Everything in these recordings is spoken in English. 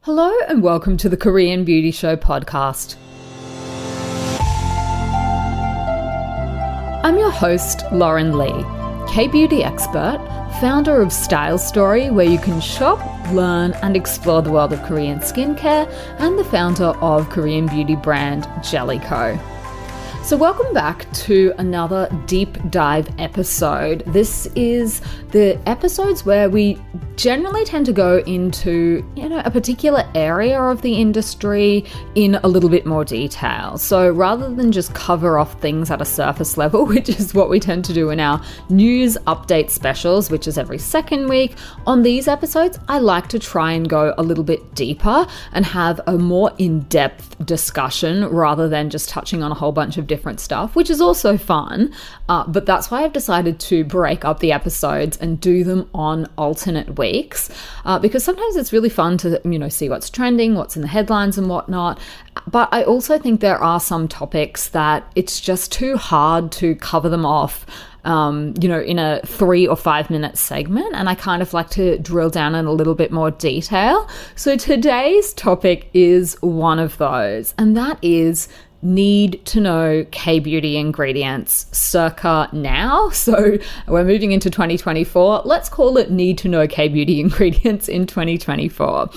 Hello and welcome to the Korean Beauty Show podcast. I'm your host, Lauren Lee, K-beauty expert, founder of Style Story, where you can shop, learn and explore the world of Korean skincare, and the founder of Korean beauty brand Jellyco. So welcome back to another deep dive episode. This is the episodes where we generally tend to go into, a particular area of the industry in a little bit more detail. So rather than just cover off things at a surface level, which is what we tend to do in our news update specials, which is every second week, on these episodes, I like to try and go a little bit deeper and have a more in-depth discussion rather than just touching on a whole bunch of different stuff, which is also fun. But that's why I've decided to break up the episodes and do them on alternate weeks, because sometimes it's really fun to, see what's trending, what's in the headlines and whatnot. But I also think there are some topics that it's just too hard to cover them off in a 3 or 5 minute segment, and I kind of like to drill down in a little bit more detail. So today's topic is one of those, and that is need to know K-beauty ingredients circa now. So we're moving into 2024. Let's call it need to know K-beauty ingredients in 2024.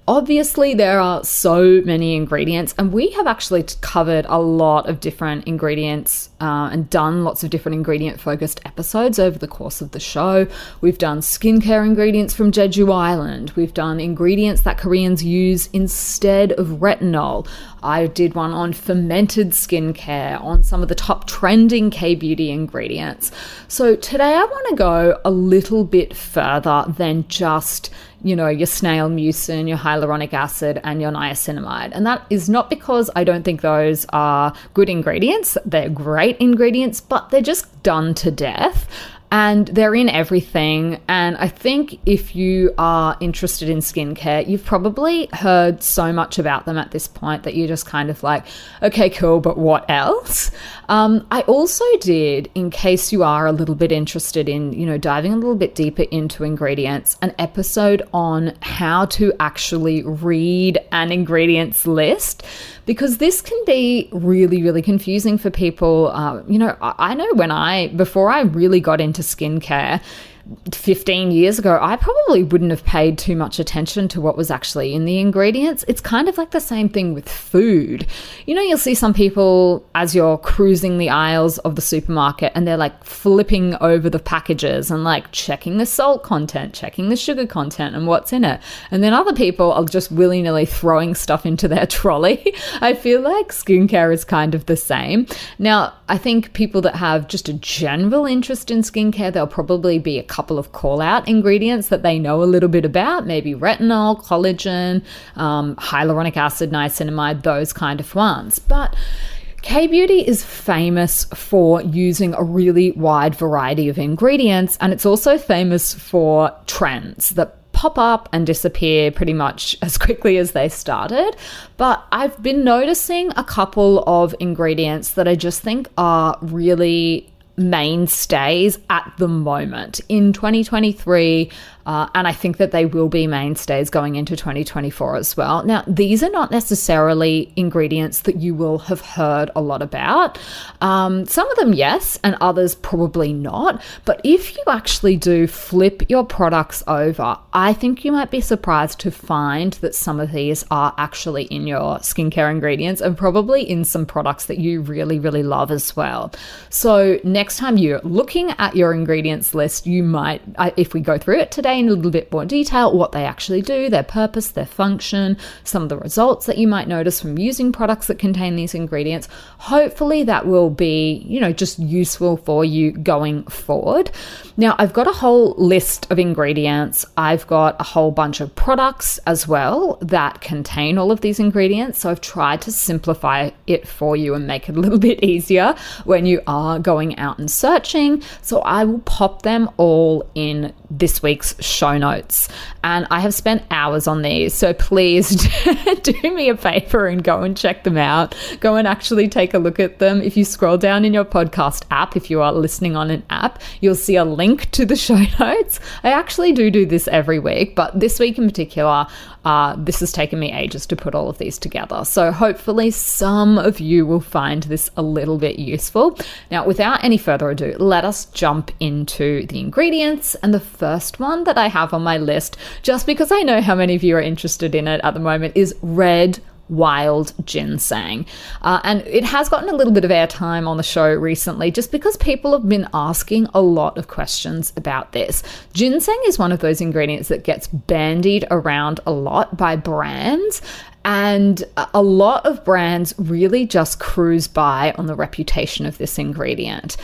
Obviously, there are so many ingredients, and we have actually covered a lot of different ingredients and done lots of different ingredient-focused episodes over the course of the show. We've done skincare ingredients from Jeju Island. We've done ingredients that Koreans use instead of retinol. I did one on fermented skincare, on some of the top trending K-beauty ingredients. So today I want to go a little bit further than just your snail mucin, your hyaluronic acid, and your niacinamide. And that is not because I don't think those are good ingredients. They're great ingredients, but they're just done to death. And they're in everything. And I think if you are interested in skincare, you've probably heard so much about them at this point that you're just kind of like, okay, cool, but what else? I also did, in case you are a little bit interested in, diving a little bit deeper into ingredients, an episode on how to actually read an ingredients list, because this can be really, really confusing for people. I know before I really got into skincare 15 years ago, I probably wouldn't have paid too much attention to what was actually in the ingredients. It's kind of like the same thing with food. You'll see some people as you're cruising the aisles of the supermarket and they're like flipping over the packages and like checking the salt content, checking the sugar content and what's in it. And then other people are just willy-nilly throwing stuff into their trolley. I feel like skincare is kind of the same. Now, I think people that have just a general interest in skincare, there'll probably be a couple of call-out ingredients that they know a little bit about, maybe retinol, collagen, hyaluronic acid, niacinamide, those kind of ones. But K-beauty is famous for using a really wide variety of ingredients, and it's also famous for trends that pop up and disappear pretty much as quickly as they started. But I've been noticing a couple of ingredients that I just think are really mainstays at the moment in 2023, and I think that they will be mainstays going into 2024 as well. Now, these are not necessarily ingredients that you will have heard a lot about. Some of them, yes, and others probably not. But if you actually do flip your products over, I think you might be surprised to find that some of these are actually in your skincare ingredients and probably in some products that you really, really love as well. So next time you're looking at your ingredients list, you might, if we go through it today in a little bit more detail, what they actually do, their purpose, their function, some of the results that you might notice from using products that contain these ingredients, hopefully that will be, just useful for you going forward. Now, I've got a whole list of ingredients. I've got a whole bunch of products as well that contain all of these ingredients. So I've tried to simplify it for you and make it a little bit easier when you are going out and searching. So I will pop them all in this week's show notes. And I have spent hours on these, so please do me a favor and go and check them out. Go and actually take a look at them. If you scroll down in your podcast app, if you are listening on an app, you'll see a link to the show notes. I actually do this every week, but this week in particular, this has taken me ages to put all of these together. So hopefully some of you will find this a little bit useful. Now, without any further ado, let us jump into the ingredients. And the first one that I have on my list, just because I know how many of you are interested in it at the moment, is red wild ginseng. And it has gotten a little bit of airtime on the show recently just because people have been asking a lot of questions about this. Ginseng is one of those ingredients that gets bandied around a lot by brands, and a lot of brands really just cruise by on the reputation of this ingredient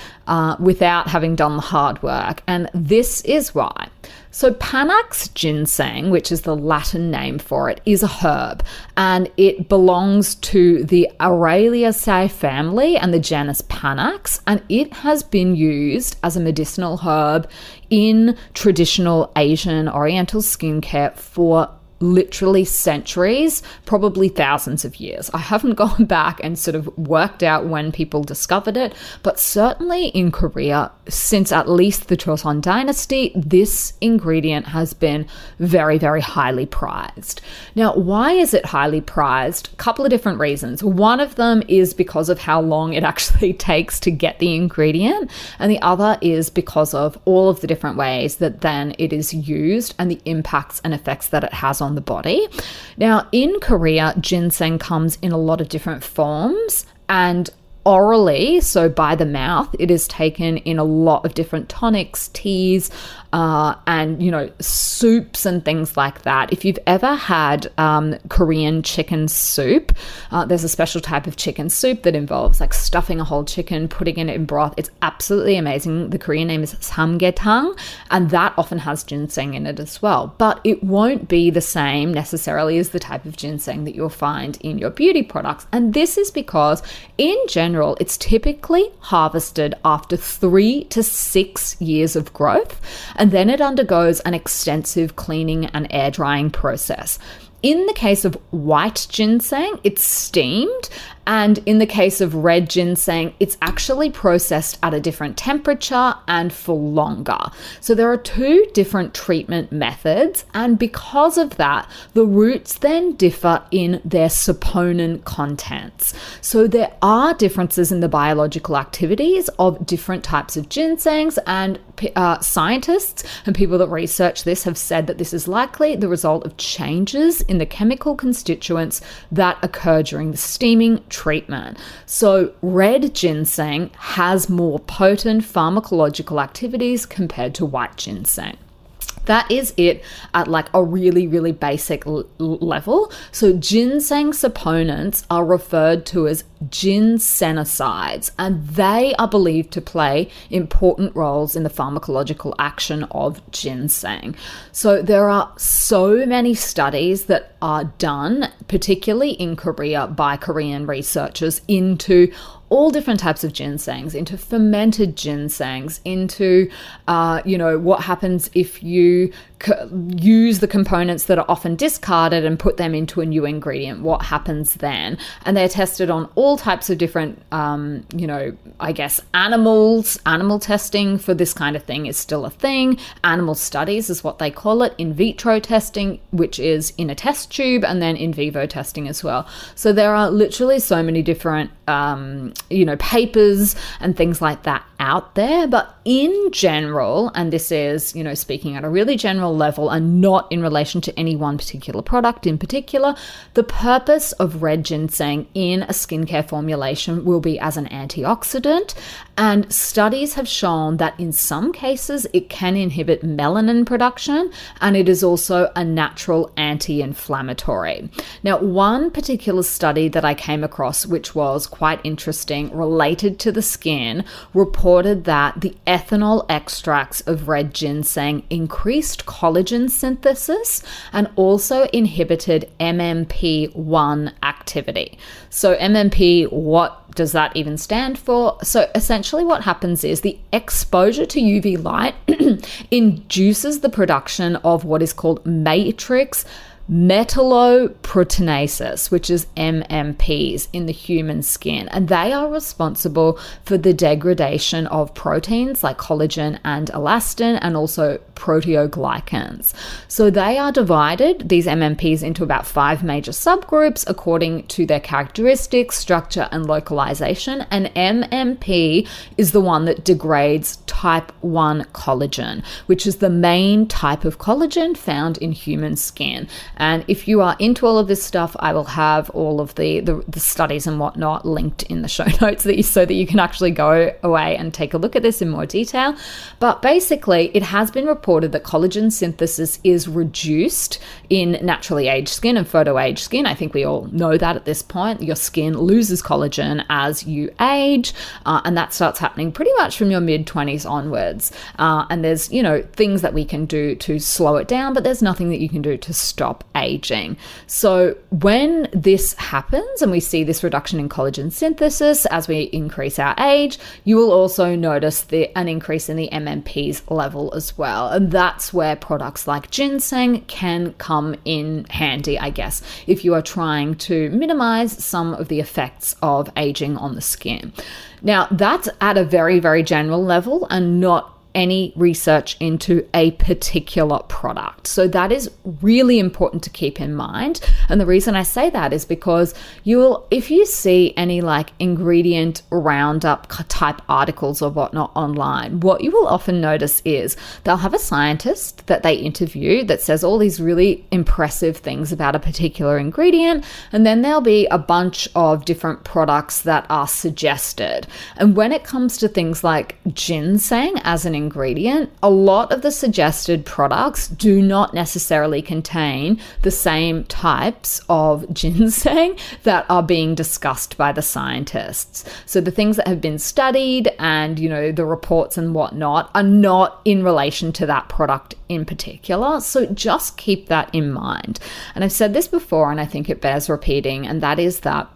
without having done the hard work. And this is why. So Panax ginseng, which is the Latin name for it, is a herb, and it belongs to the Araliaceae family and the genus Panax, and it has been used as a medicinal herb in traditional Asian Oriental skincare for literally centuries, probably thousands of years. I haven't gone back and sort of worked out when people discovered it, but certainly in Korea, since at least the Joseon dynasty, this ingredient has been very, very highly prized. Now, why is it highly prized? A couple of different reasons. One of them is because of how long it actually takes to get the ingredient, and the other is because of all of the different ways that then it is used and the impacts and effects that it has on the body. Now, in Korea, ginseng comes in a lot of different forms, and orally, so by the mouth, it is taken in a lot of different tonics, teas, and, soups and things like that. If you've ever had Korean chicken soup, there's a special type of chicken soup that involves like stuffing a whole chicken, putting it in broth. It's absolutely amazing. The Korean name is samgaetang, and that often has ginseng in it as well. But it won't be the same necessarily as the type of ginseng that you'll find in your beauty products. And this is because in general, it's typically harvested after 3 to 6 years of growth, and then it undergoes an extensive cleaning and air drying process. In the case of white ginseng, it's steamed, and in the case of red ginseng, it's actually processed at a different temperature and for longer. So there are 2 different treatment methods, and because of that, the roots then differ in their saponin contents. So there are differences in the biological activities of different types of ginsengs, and scientists and people that research this have said that this is likely the result of changes in the chemical constituents that occur during the steaming treatment. So red ginseng has more potent pharmacological activities compared to white ginseng. That is it at like a really, really basic level. So ginseng saponins are referred to as ginsenosides, and they are believed to play important roles in the pharmacological action of ginseng. So there are so many studies that are done, particularly in Korea by Korean researchers, into all different types of ginsengs, into fermented ginsengs, into, what happens if you use the components that are often discarded and put them into a new ingredient. What happens then? And they're tested on all types of different, animals. Animal testing for this kind of thing is still a thing. Animal studies is what they call it. In vitro testing, which is in a test tube, and then in vivo testing as well. So there are literally so many different, papers and things like that out there. But in general, and this is, speaking at a really general level and not in relation to any one particular product in particular, the purpose of red ginseng in a skincare formulation will be as an antioxidant. And studies have shown that in some cases it can inhibit melanin production, and it is also a natural anti-inflammatory. Now, one particular study that I came across, which was quite interesting, related to the skin, reported that the ethanol extracts of red ginseng increased collagen synthesis and also inhibited MMP1 activity. So MMP, what does that even stand for? So essentially what happens is the exposure to UV light induces the production of what is called matrix metalloproteinases, which is MMPs in the human skin, and they are responsible for the degradation of proteins like collagen and elastin, and also proteoglycans. So they are divided, these MMPs, into about 5 major subgroups according to their characteristics, structure, and localization, and MMP is the one that degrades type 1 collagen, which is the main type of collagen found in human skin. And if you are into all of this stuff, I will have all of the studies and whatnot linked in the show notes so that you can actually go away and take a look at this in more detail. But basically, it has been reported that collagen synthesis is reduced in naturally aged skin and photo-aged skin. I think we all know that at this point. Your skin loses collagen as you age, and that starts happening pretty much from your mid-20s onwards. And there's, things that we can do to slow it down, but there's nothing that you can do to stop aging. So when this happens and we see this reduction in collagen synthesis as we increase our age, you will also notice an increase in the MMPs level as well. And that's where products like ginseng can come in handy, I guess, if you are trying to minimize some of the effects of aging on the skin. Now, that's at a very, very general level and not any research into a particular product. So that is really important to keep in mind. And the reason I say that is because if you see any like ingredient roundup type articles or whatnot online, what you will often notice is they'll have a scientist that they interview that says all these really impressive things about a particular ingredient, and then there'll be a bunch of different products that are suggested. And when it comes to things like ginseng as an ingredient, a lot of the suggested products do not necessarily contain the same types of ginseng that are being discussed by the scientists. So the things that have been studied and, the reports and whatnot are not in relation to that product in particular. So just keep that in mind. And I've said this before, and I think it bears repeating, and that is that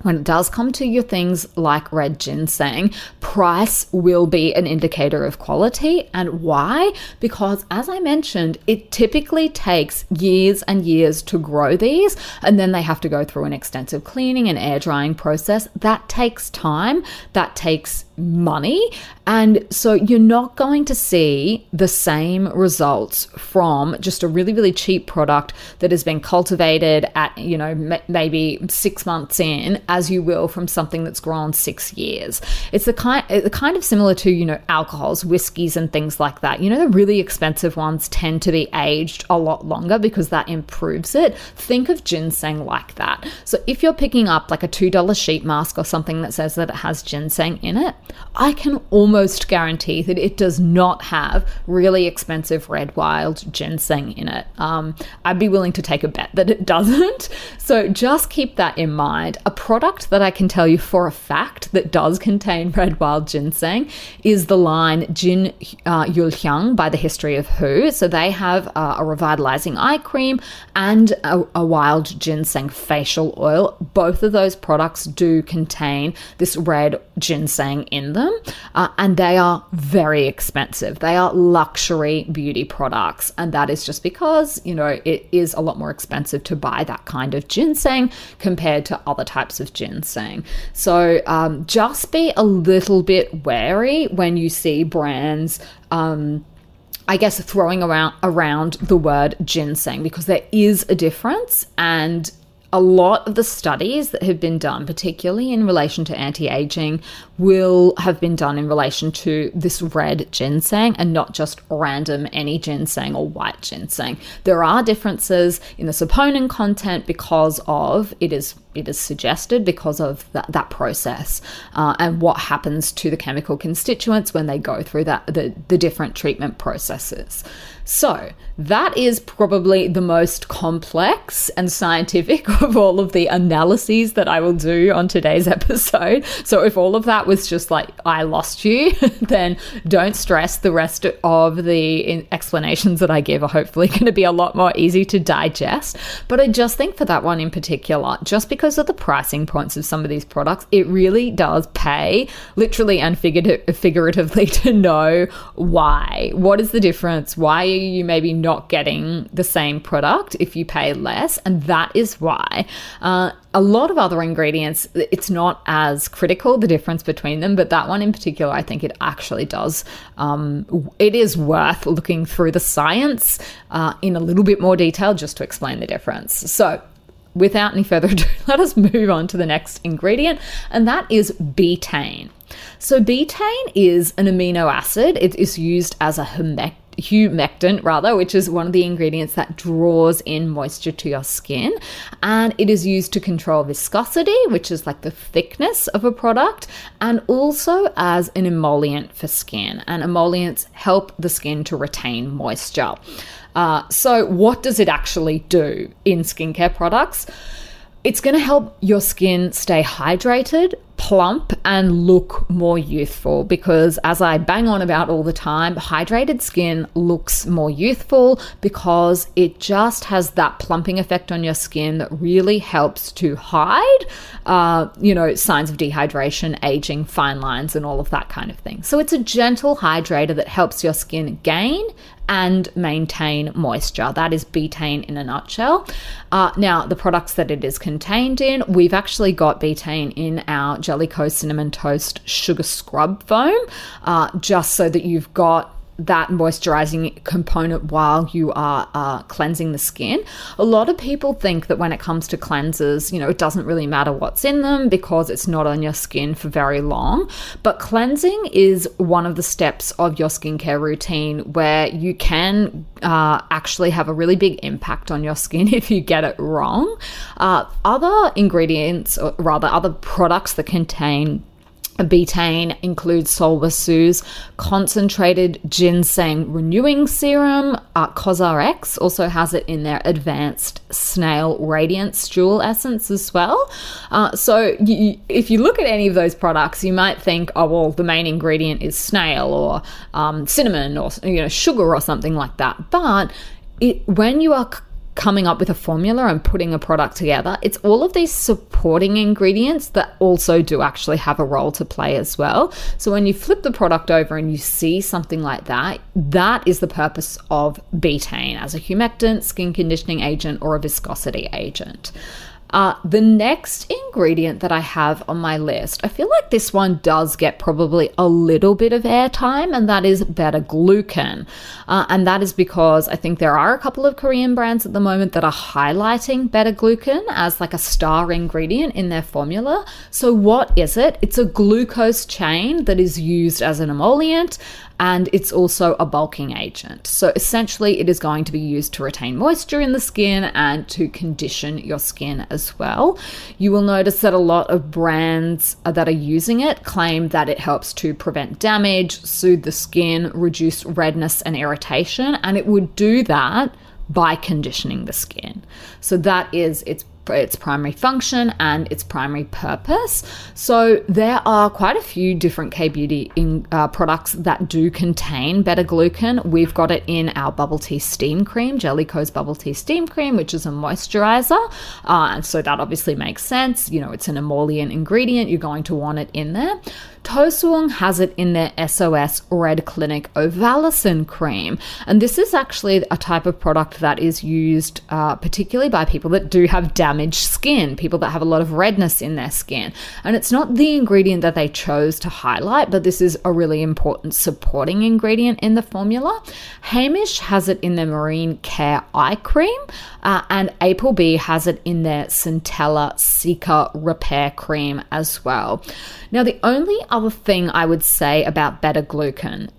when it does come to your things like red ginseng, price will be an indicator of quality. And why? Because as I mentioned, it typically takes years and years to grow these, and then they have to go through an extensive cleaning and air drying process. That takes time, that takes money. And so you're not going to see the same results from just a really, really cheap product that has been cultivated at, maybe 6 months in, as you will from something that's grown 6 years. It's the kind of similar to, alcohols, whiskeys and things like that. The really expensive ones tend to be aged a lot longer because that improves it. Think of ginseng like that. So if you're picking up like a $2 sheet mask or something that says that it has ginseng in it, I can almost guarantee that it does not have really expensive red wild ginseng in it. I'd be willing to take a bet that it doesn't. So just keep that in mind. A product that I can tell you for a fact that does contain red wild ginseng is the line Jin Yulhyang by The History of Who. So they have a revitalizing eye cream and a wild ginseng facial oil. Both of those products do contain this red ginseng in them, and they are very expensive. They are luxury beauty products, and that is just because, it is a lot more expensive to buy that kind of ginseng compared to other types of ginseng. So just be a little bit wary when you see brands throwing around the word ginseng, because there is a difference. And a lot of the studies that have been done, particularly in relation to anti-aging, will have been done in relation to this red ginseng and not just random any ginseng or white ginseng. There are differences in the saponin content because of it is suggested because of that process and what happens to the chemical constituents when they go through the different treatment processes. So that is probably the most complex and scientific of all of the analyses that I will do on today's episode. So if all of that was just like, I lost you, then don't stress. The rest of the explanations that I give are hopefully going to be a lot more easy to digest. But I just think for that one in particular, just because because of the pricing points of some of these products, it really does pay, literally and figuratively, to know why. What is the difference? Why are you maybe not getting the same product if you pay less? And that is why. A lot of other ingredients, it's not as critical, the difference between them, but that one in particular, I think it actually does. It is worth looking through the science in a little bit more detail just to explain the difference. So without any further ado, let us move on to the next ingredient, and that is betaine. So betaine is an amino acid. It is used as a humectant, which is one of the ingredients that draws in moisture to your skin, and it is used to control viscosity, which is like the thickness of a product, and also as an emollient for skin, and emollients help the skin to retain moisture. So what does it actually do in skincare products? It's going to help your skin stay hydrated, plump, and look more youthful, because as I bang on about all the time, hydrated skin looks more youthful because it just has that plumping effect on your skin that really helps to hide, signs of dehydration, aging, fine lines, and all of that kind of thing. So it's a gentle hydrator that helps your skin gain and maintain moisture. That is betaine in a nutshell. Now, the products that it is contained in, we've actually got betaine in our Jellicoe Cinnamon Toast Sugar Scrub Foam, just so that you've got that moisturizing component while you are cleansing the skin. A lot of people think that when it comes to cleansers, it doesn't really matter what's in them because it's not on your skin for very long. But cleansing is one of the steps of your skincare routine where you can actually have a really big impact on your skin if you get it wrong. Other ingredients, or rather other products that contain betaine include Solvasu's concentrated ginseng renewing serum. CosRx also has it in their advanced snail radiance jewel essence as well. So if you look at any of those products, you might think, oh, well, the main ingredient is snail or cinnamon or sugar or something like that. But when you are coming up with a formula and putting a product together, it's all of these supporting ingredients that also do actually have a role to play as well. So when you flip the product over and you see something like that, that is the purpose of betaine as a humectant, skin conditioning agent, or a viscosity agent. The next ingredient that I have on my list, I feel like this one does get probably a little bit of airtime, and that is Beta Glucan. And that is because I think there are a couple of Korean brands at the moment that are highlighting Beta Glucan as like a star ingredient in their formula. So what is it? It's a glucose chain that is used as an emollient, and it's also a bulking agent. So essentially it is going to be used to retain moisture in the skin and to condition your skin as well. You will notice that a lot of brands that are using it claim that it helps to prevent damage, soothe the skin, reduce redness and irritation, and it would do that by conditioning the skin. So that is its primary function and its primary purpose. So there are quite a few different K-beauty products that do contain Beta Glucan. We've got it in our bubble tea steam cream, Jellicoe's bubble tea steam cream, which is a moisturizer. And so that obviously makes sense. It's an emollient ingredient. You're going to want it in there. Tosuong has it in their SOS Red Clinic Ovalicin cream. And this is actually a type of product that is used particularly by people that do have damaged skin, people that have a lot of redness in their skin. And it's not the ingredient that they chose to highlight, but this is a really important supporting ingredient in the formula. Hamish has it in their Marine Care Eye Cream, and Applebee has it in their Centella Seeker Repair Cream as well. Now, the only other thing I would say about Beta Glucan,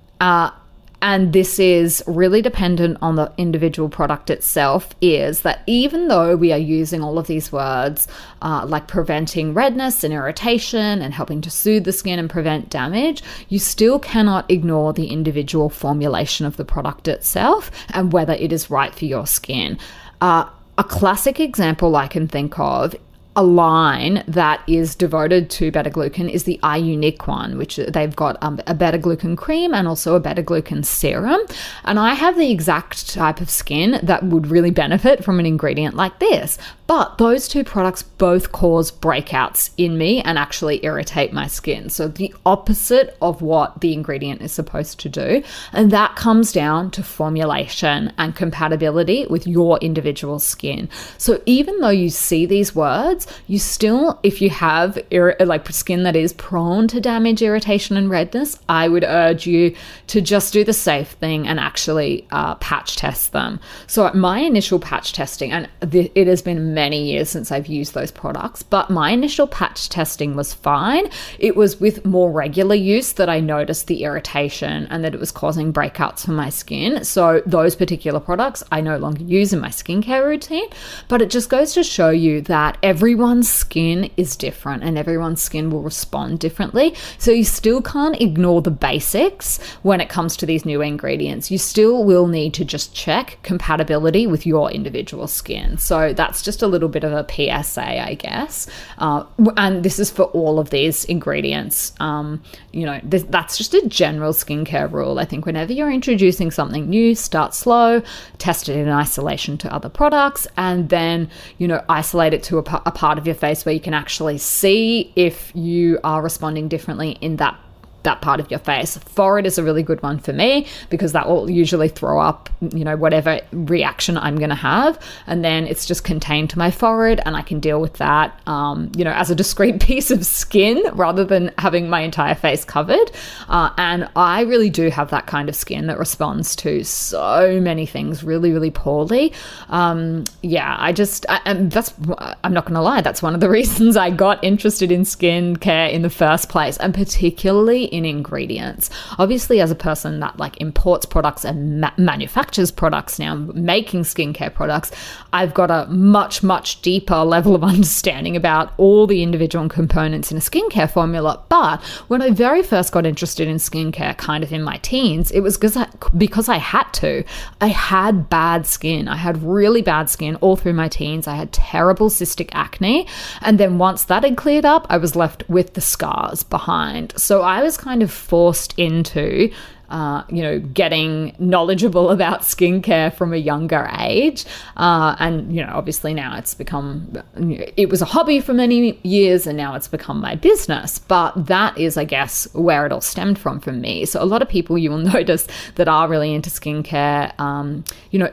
and this is really dependent on the individual product itself, is that even though we are using all of these words like preventing redness and irritation and helping to soothe the skin and prevent damage, you still cannot ignore the individual formulation of the product itself and whether it is right for your skin. A classic example I can think of a line that is devoted to Beta Glucan is the Unique one, which they've got a Beta Glucan cream and also a Beta Glucan serum. And I have the exact type of skin that would really benefit from an ingredient like this. But those two products both cause breakouts in me and actually irritate my skin. So the opposite of what the ingredient is supposed to do. And that comes down to formulation and compatibility with your individual skin. So even though you see these words, you still, if you have like skin that is prone to damage, irritation, and redness, I would urge you to just do the safe thing and actually patch test them. So my initial patch testing, and it has been many years since I've used those products, but my initial patch testing was fine. It was with more regular use that I noticed the irritation and that it was causing breakouts for my skin. So those particular products I no longer use in my skincare routine, but it just goes to show you that everyone's skin is different and everyone's skin will respond differently. So you still can't ignore the basics when it comes to these new ingredients. You still will need to just check compatibility with your individual skin. So that's just a little bit of a PSA, I guess. And this is for all of these ingredients. That's just a general skincare rule. I think whenever you're introducing something new, start slow, test it in isolation to other products, and then, isolate it to a part of your face where you can actually see if you are responding differently in that part of your face. Forehead is a really good one for me because that will usually throw up, whatever reaction I'm going to have. And then it's just contained to my forehead and I can deal with that, as a discrete piece of skin rather than having my entire face covered. And I really do have that kind of skin that responds to so many things really, really poorly. I'm not going to lie. That's one of the reasons I got interested in skincare in the first place, and particularly in ingredients. Obviously, as a person that imports products and manufactures products now, making skincare products, I've got a much, much deeper level of understanding about all the individual components in a skincare formula. But when I very first got interested in skincare, kind of in my teens, it was because I had to. I had bad skin. I had really bad skin all through my teens. I had terrible cystic acne. And then once that had cleared up, I was left with the scars behind. So I was kind of forced into getting knowledgeable about skincare from a younger age. Obviously now it was a hobby for many years and now it's become my business. But that is, I guess, where it all stemmed from for me. So a lot of people you will notice that are really into skincare,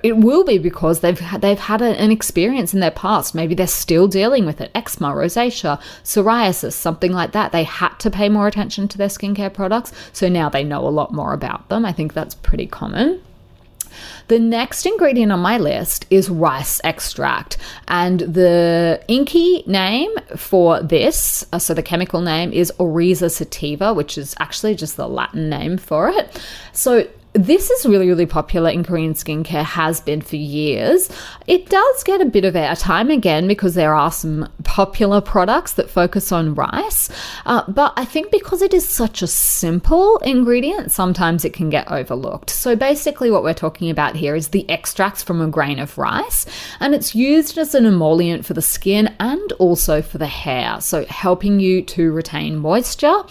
it will be because they've had an experience in their past. Maybe they're still dealing with it. Eczema, rosacea, psoriasis, something like that. They had to pay more attention to their skincare products. So now they know a lot more about them. I think that's pretty common. The next ingredient on my list is rice extract, and the inky name for this, so the chemical name is Oryza sativa, which is actually just the Latin name for it. So this is really, really popular in Korean skincare, has been for years. It does get a bit of airtime again because there are some popular products that focus on rice. But I think because it is such a simple ingredient, sometimes it can get overlooked. So basically what we're talking about here is the extracts from a grain of rice, and it's used as an emollient for the skin and also for the hair. So helping you to retain moisture.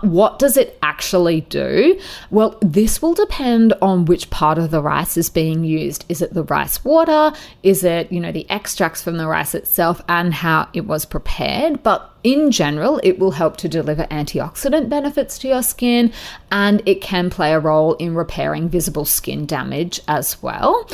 What does it actually do? Well, this will depend on which part of the rice is being used. Is it the rice water? Is it, the extracts from the rice itself and how it was prepared? But in general, it will help to deliver antioxidant benefits to your skin, and it can play a role in repairing visible skin damage as well.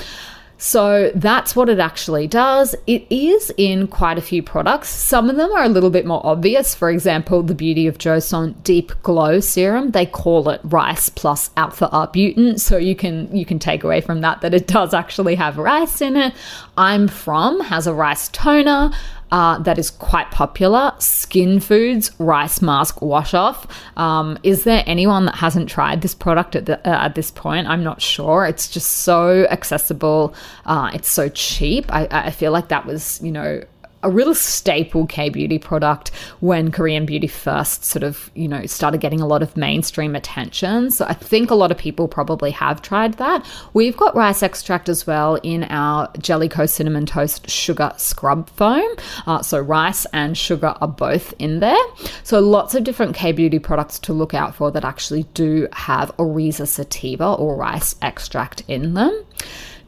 So that's what it actually does. It is in quite a few products. Some of them are a little bit more obvious. For example, the Beauty of Joseon Deep Glow Serum, they call it rice plus alpha-arbutin. So you can take away from that it does actually have rice in it. I'm From has a rice toner. That is quite popular. Skin Foods Rice Mask Wash Off. Is there anyone that hasn't tried this product at this point? I'm not sure. It's just so accessible. It's so cheap. I feel like that was, a real staple K-beauty product when Korean beauty first sort of, started getting a lot of mainstream attention. So I think a lot of people probably have tried that. We've got rice extract as well in our Jellicoe Cinnamon Toast Sugar Scrub Foam. So rice and sugar are both in there. So lots of different K-beauty products to look out for that actually do have Oriza sativa or rice extract in them.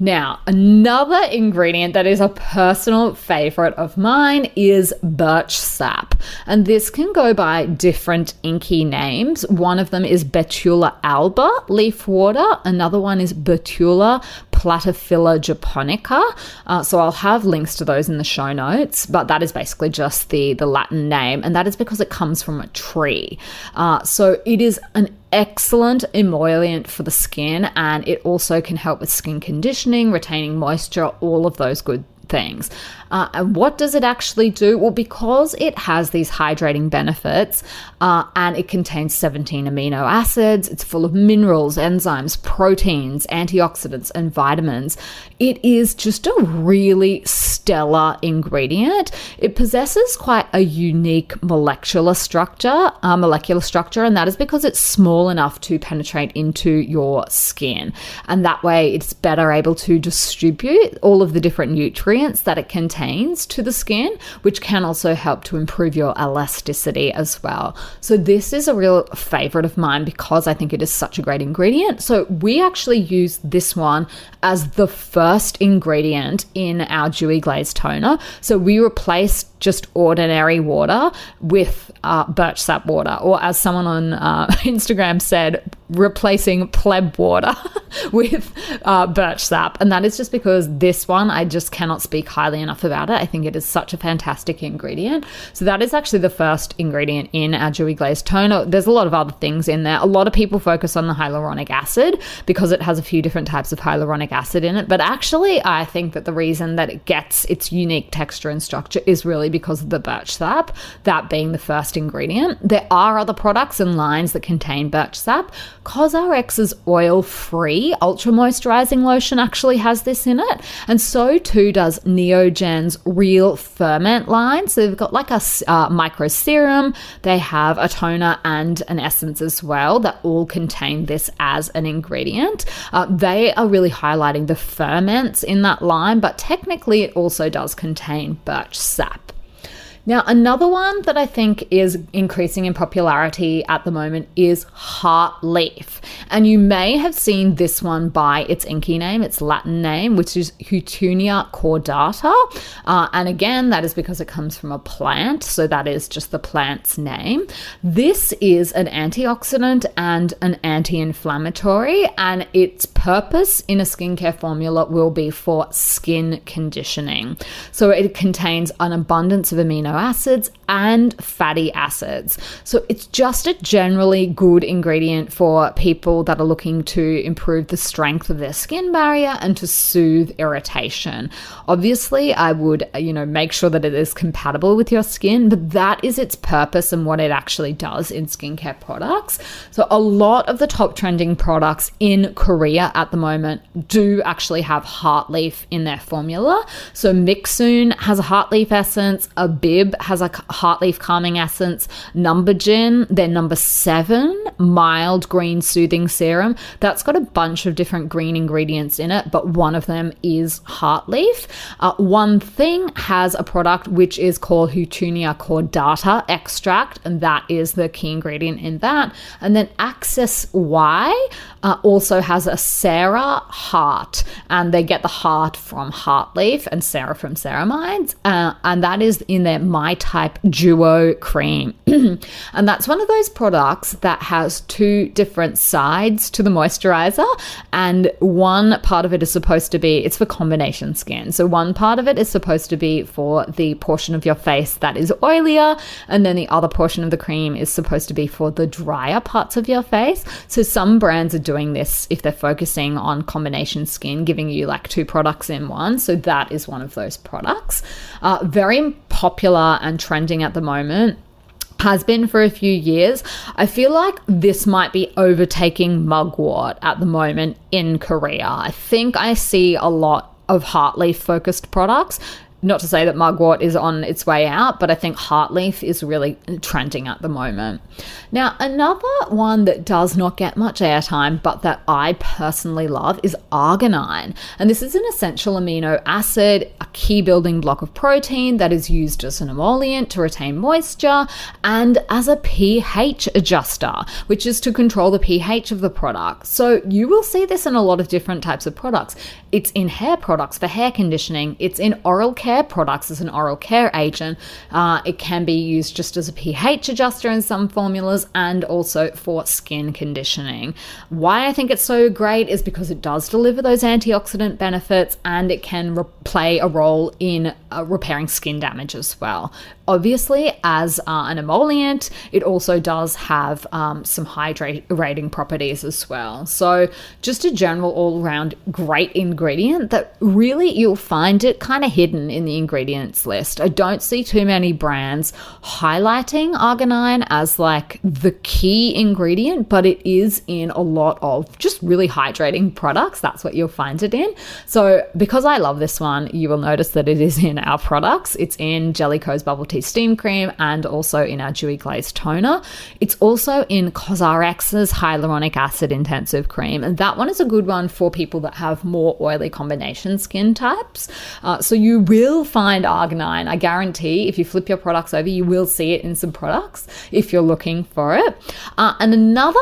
Now, another ingredient that is a personal favorite of mine is birch sap. And this can go by different inky names. One of them is Betula alba leaf water. Another one is Betula platyphila japonica. So I'll have links to those in the show notes, but that is basically just the Latin name. And that is because it comes from a tree. So it is an excellent emollient for the skin, and it also can help with skin conditioning, retaining moisture, all of those good things. And what does it actually do? Well, because it has these hydrating benefits and it contains 17 amino acids, it's full of minerals, enzymes, proteins, antioxidants, and vitamins. It is just a really stellar ingredient. It possesses quite a unique molecular structure, and that is because it's small enough to penetrate into your skin. And that way it's better able to distribute all of the different nutrients that it contains to the skin, which can also help to improve your elasticity as well. So this is a real favorite of mine because I think it is such a great ingredient. So we actually use this one as the first ingredient in our dewy glaze toner. So we replaced just ordinary water with birch sap water, or as someone on Instagram said, replacing pleb water with birch sap. And that is just because this one, I just cannot speak highly enough about it. I think it is such a fantastic ingredient. So that is actually the first ingredient in our dewy glaze toner. There's a lot of other things in there. A lot of people focus on the hyaluronic acid because it has a few different types of hyaluronic acid in it. But actually, I think that the reason that it gets its unique texture and structure is really because of the birch sap, that being the first ingredient. There are other products and lines that contain birch sap. CosRx's oil-free ultra moisturizing lotion actually has this in it, and so too does Neogen's Real Ferment line. So they've got like a micro serum, they have a toner and an essence as well that all contain this as an ingredient. They are really highlighting the ferments in that line, but technically it also does contain birch sap. Now, another one that I think is increasing in popularity at the moment is heart leaf. And you may have seen this one by its inky name, its Latin name, which is Houtunia cordata. And again, that is because it comes from a plant. So that is just the plant's name. This is an antioxidant and an anti-inflammatory, and its purpose in a skincare formula will be for skin conditioning. So it contains an abundance of amino acids and fatty acids. So it's just a generally good ingredient for people that are looking to improve the strength of their skin barrier and to soothe irritation. Obviously, I would, make sure that it is compatible with your skin, but that is its purpose and what it actually does in skincare products. So a lot of the top trending products in Korea at the moment do actually have heart leaf in their formula. So Mixun has a heart leaf essence, a Bib has a heart leaf calming essence, Numbergin, their number 7 mild green soothing serum, that's got a bunch of different green ingredients in it, but one of them is heart leaf. One Thing has a product which is called Houtunia cordata extract, and that is the key ingredient in that. And then Access Y also has a Sarah heart, and they get the heart from heart leaf and Sarah from ceramides, and that is in their My Type Duo cream. And that's one of those products that has 2 different sides to the moisturizer, and one part of it is supposed to be, it's for combination skin. So one part of it is supposed to be for the portion of your face that is oilier, and then the other portion of the cream is supposed to be for the drier parts of your face. So some brands are doing this if they're focusing on combination skin, giving you like 2 products in one. So that is one of those products. Very popular and trending at the moment, has been for a few years. I feel like this might be overtaking mugwort at the moment in Korea. I think I see a lot of heart leaf focused products. not to say that mugwort is on its way out, but I think heartleaf is really trending at the moment. Now, another one that does not get much airtime, but that I personally love is arginine. And this is an essential amino acid, a key building block of protein that is used as an emollient to retain moisture and as a pH adjuster, which is to control the pH of the product. So you will see this in a lot of different types of products. It's in hair products for hair conditioning. It's in oral care products as an oral care agent. It can be used just as a pH adjuster in some formulas and also for skin conditioning. Why I think it's so great is because it does deliver those antioxidant benefits and it can play a role in repairing skin damage as well. Obviously, as an emollient, it also does have some hydrating properties as well. So just a general all-around great ingredient that really you'll find it kind of hidden in the ingredients list. I don't see too many brands highlighting arginine as like the key ingredient, but it is in a lot of just really hydrating products. That's what you'll find it in. So because I love this one, you will notice that it is in our products. It's in Jellicoe's Bubble Tea Steam Cream and also in our Dewy Glaze Toner. It's also in CosRx's Hyaluronic Acid Intensive Cream, and that one is a good one for people that have more oily combination skin types. So you will find arginine. I guarantee if you flip your products over, you will see it in some products if you're looking for it. And another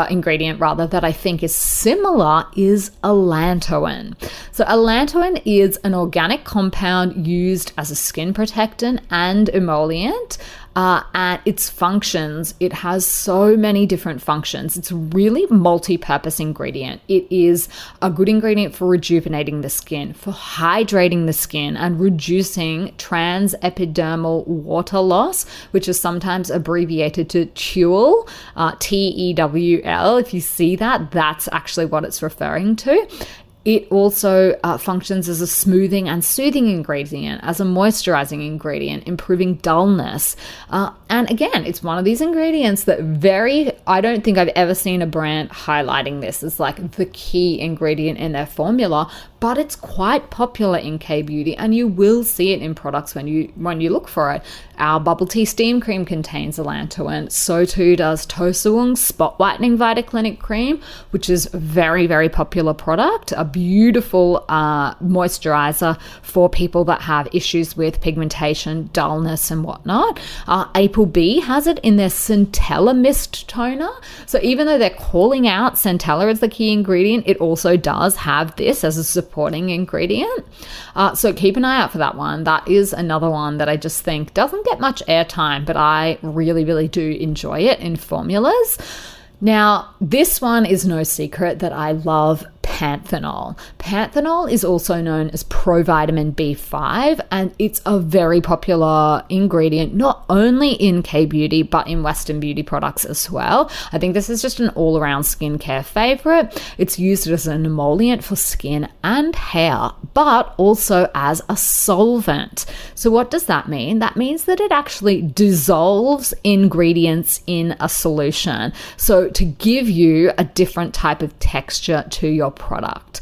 ingredient that I think is similar is allantoin. So allantoin is an organic compound used as a skin protectant and emollient. And its functions, it has so many different functions. It's a really multi-purpose ingredient. It is a good ingredient for rejuvenating the skin, for hydrating the skin, and reducing transepidermal water loss, which is sometimes abbreviated to TEWL, TEWL. If you see that, that's actually what it's referring to. It also functions as a smoothing and soothing ingredient, as a moisturizing ingredient, improving dullness. And again, it's one of these ingredients that I don't think I've ever seen a brand highlighting this as like the key ingredient in their formula, but it's quite popular in K-beauty and you will see it in products when you look for it. Our Bubble Tea Steam Cream contains allantoin. So too does Tosuung's Spot Whitening Vitaclinic Cream, which is a very, very popular product, a beautiful moisturizer for people that have issues with pigmentation, dullness and whatnot. Applebee has it in their Centella Mist Toner. So even though they're calling out Centella as the key ingredient, it also does have this as a supporting ingredient. So keep an eye out for that one. That is another one that I just think doesn't get much airtime, but I really, really do enjoy it in formulas. Now, this one is no secret that I love panthenol. Panthenol is also known as provitamin B5, and it's a very popular ingredient, not only in K-beauty, but in Western beauty products as well. I think this is just an all-around skincare favorite. It's used as an emollient for skin and hair, but also as a solvent. So what does that mean? That means that it actually dissolves ingredients in a solution. So to give you a different type of texture to your product.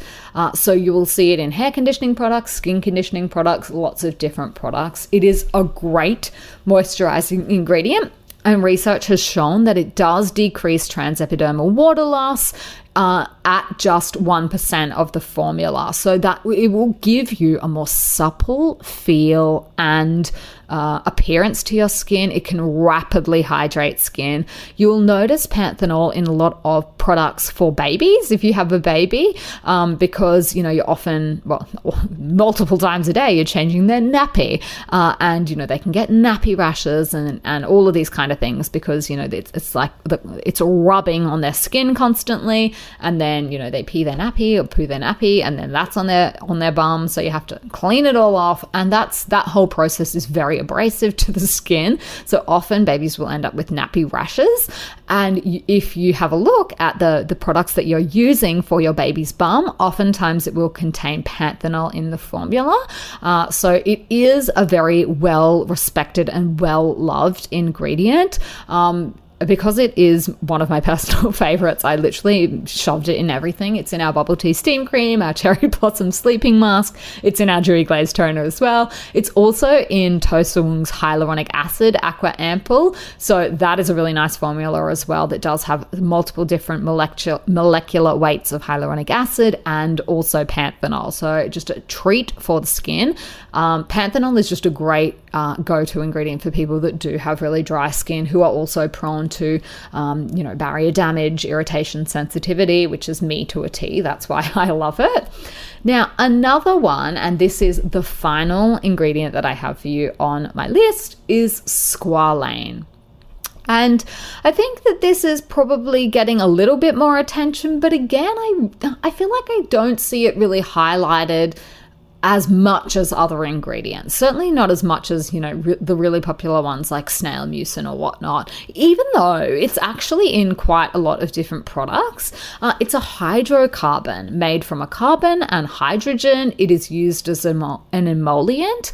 So you will see it in hair conditioning products, skin conditioning products, lots of different products. It is a great moisturizing ingredient, and research has shown that it does decrease transepidermal water loss at just 1% of the formula. So that it will give you a more supple feel and appearance to your skin. It can rapidly hydrate skin. You will notice panthenol in a lot of products for babies if you have a baby, because you're often, multiple times a day you're changing their nappy, and they can get nappy rashes and all of these kind of things because it's like it's rubbing on their skin constantly, and then they pee their nappy or poo their nappy, and then that's on their bum, so you have to clean it all off, and that whole process is very abrasive to the skin. So often babies will end up with nappy rashes, and if you have a look at the products that you're using for your baby's bum, oftentimes it will contain panthenol in the formula. So it is a very well respected and well loved ingredient. because it is one of my personal favorites, I literally shoved it in everything. It's in our bubble tea steam cream, our cherry blossom sleeping mask. It's in our dewy glaze toner as well. It's also in Toaster Wong's hyaluronic acid aqua ampoule. So that is a really nice formula as well that does have multiple different molecular weights of hyaluronic acid and also panthenol. So just a treat for the skin. Panthenol is just a great go-to ingredient for people that do have really dry skin, who are also prone to, barrier damage, irritation, sensitivity, which is me to a T. That's why I love it. Now, another one, and this is the final ingredient that I have for you on my list, is squalane. And I think that this is probably getting a little bit more attention, but again, I feel like I don't see it really highlighted as much as other ingredients. Certainly not as much as, the really popular ones like snail mucin or whatnot, even though it's actually in quite a lot of different products. It's a hydrocarbon made from a carbon and hydrogen. It is used as an emollient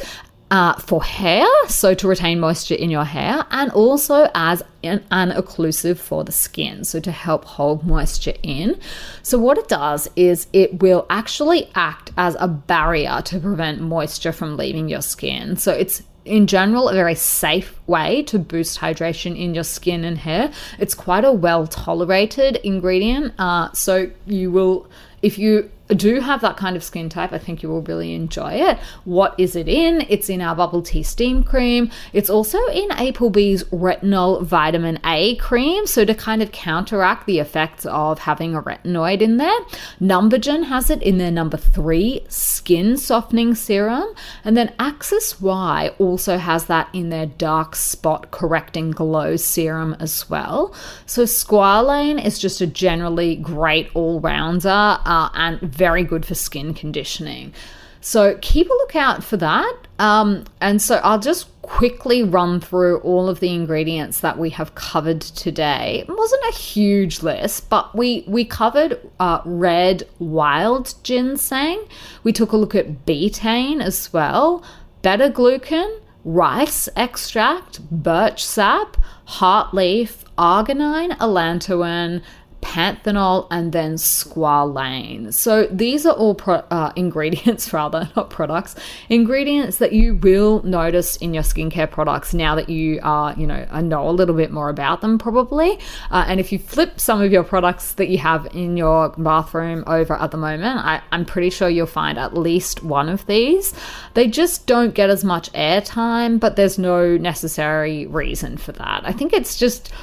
for hair, so to retain moisture in your hair, and also as an occlusive for the skin, so to help hold moisture in. So what it does is it will actually act as a barrier to prevent moisture from leaving your skin. So it's in general a very safe way to boost hydration in your skin and hair. It's quite a well-tolerated ingredient, so you will, if you do have that kind of skin type, I think you will really enjoy it. What is it in? It's in our bubble tea steam cream. It's also in Applebee's retinol vitamin A cream, so to kind of counteract the effects of having a retinoid in there. Numbergen has it in their number 3 skin softening serum, and then Axis Y also has that in their dark spot correcting glow serum as well. So squalane is just a generally great all-rounder and very good for skin conditioning. So keep a lookout for that. And so I'll just quickly run through all of the ingredients that we have covered today. It wasn't a huge list, but we covered red wild ginseng. We took a look at betaine as well, beta glucan, rice extract, birch sap, heart leaf, arginine, allantoin, panthenol, and then squalane. So these are all ingredients, rather, not products, ingredients that you will notice in your skincare products now that you are, know a little bit more about them probably. And if you flip some of your products that you have in your bathroom over at the moment, I'm pretty sure you'll find at least one of these. They just don't get as much airtime, but there's no necessary reason for that. I think it's just,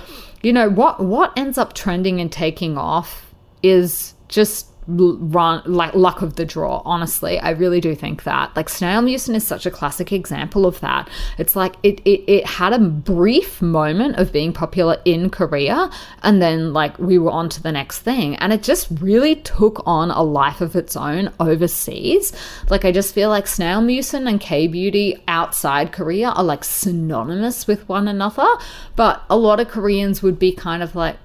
what ends up trending and taking off is just luck of the draw. Honestly, I really do think that. Like snail mucin is such a classic example of that. It's like it had a brief moment of being popular in Korea, and then like we were on to the next thing, and it just really took on a life of its own overseas. Like I just feel like snail mucin and K-beauty outside Korea are like synonymous with one another, but a lot of Koreans would be kind of like,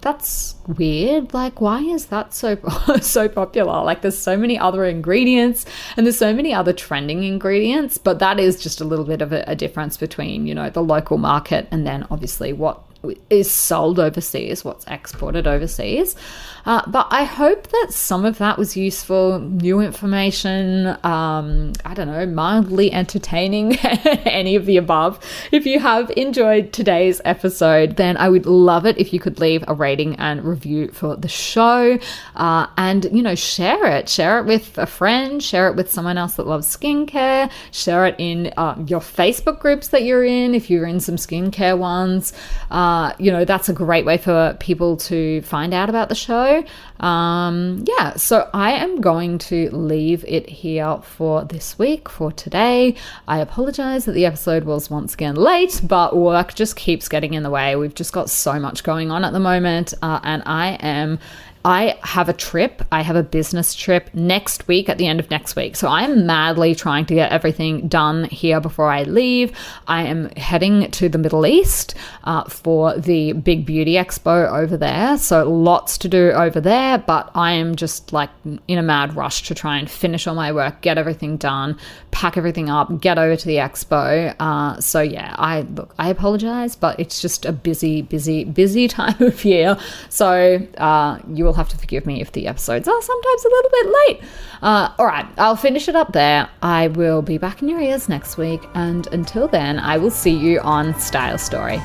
that's weird. Like, why is that so popular? Like, there's so many other ingredients and there's so many other trending ingredients, but that is just a little bit of a difference between, the local market and then obviously what is sold overseas, what's exported overseas. But I hope that some of that was useful, new information, mildly entertaining, any of the above. If you have enjoyed today's episode, then I would love it if you could leave a rating and review for the show, and, share it with a friend, share it with someone else that loves skincare, share it in your Facebook groups that you're in, if you're in some skincare ones. That's a great way for people to find out about the show. So I am going to leave it here for this week, for today. I apologize that the episode was once again late, but work just keeps getting in the way. We've just got so much going on at the moment, and I am I have a trip. I have a business trip next week, at the end of next week. So I'm madly trying to get everything done here before I leave. I am heading to the Middle East for the big beauty expo over there. So lots to do over there, but I am just like in a mad rush to try and finish all my work, get everything done, pack everything up, get over to the expo. So yeah, I apologize, but it's just a busy time of year. So you will have to forgive me if the episodes are sometimes a little bit late. All right, I'll finish it up there. I will be back in your ears next week. And until then, I will see you on Style Story.